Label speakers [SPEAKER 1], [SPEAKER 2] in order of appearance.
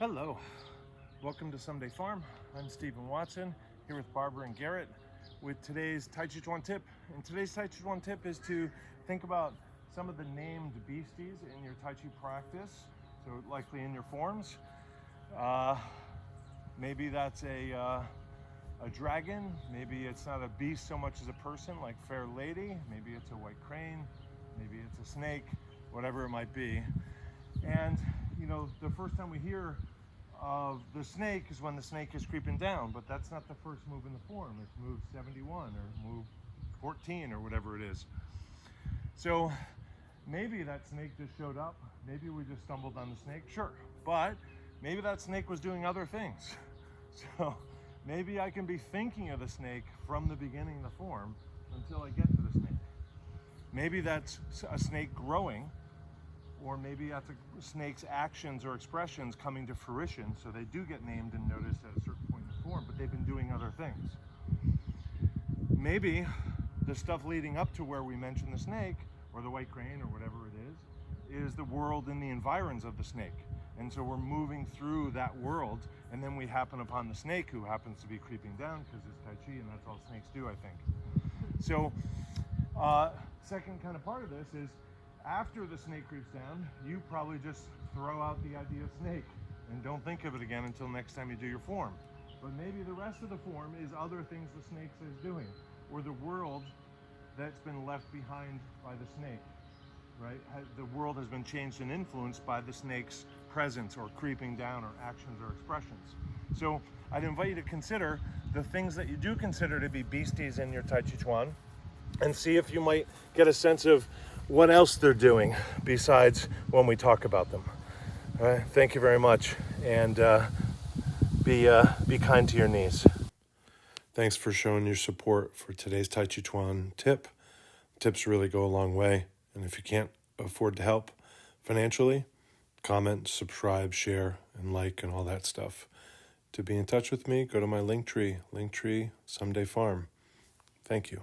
[SPEAKER 1] Hello, welcome to Someday Farm. I'm Stephen Watson, here with Barbara and Garrett with today's Tàijíquán Tip. And today's Tàijíquán Tip is to think about some of the named beasties in your Tai Chi practice, so likely in your forms. Maybe that's a dragon, maybe it's not a beast so much as a person like Fair Lady, maybe it's a white crane, maybe it's a snake, whatever it might be. And you know, the first time we hear of the snake is when the snake is creeping down, but that's not the first move in the form. It's move 71 or move 14 or whatever it is. So maybe that snake just showed up, maybe we just stumbled on the snake, sure, but maybe that snake was doing other things. So maybe I can be thinking of the snake from the beginning of the form until I get to the snake. Maybe that's a snake growing, or maybe that's a snake's actions or expressions coming to fruition, so they do get named and noticed at a certain point in the form, but they've been doing other things. Maybe the stuff leading up to where we mentioned the snake, or the white crane, or whatever it is the world and the environs of the snake. And so we're moving through that world, and then we happen upon the snake, who happens to be creeping down because it's Tai Chi, and that's all snakes do, I think. So, second kind of part of this is, after the snake creeps down, you probably just throw out the idea of snake and don't think of it again until next time you do your form. But maybe the rest of the form is other things the snake is doing, or the world that's been left behind by the snake, right? The world has been changed and influenced by the snake's presence or creeping down or actions or expressions. So I'd invite you to consider the things that you do consider to be beasties in your Tàijíquán, and see if you might get a sense of what else they're doing besides when we talk about them. All right, thank you very much, and be kind to your knees.
[SPEAKER 2] Thanks for showing your support for today's Tàijíquán tip. Tips really go a long way, and if you can't afford to help financially, comment, subscribe, share, and like, and all that stuff. To be in touch with me, go to my Linktree, Someday Farm. Thank you.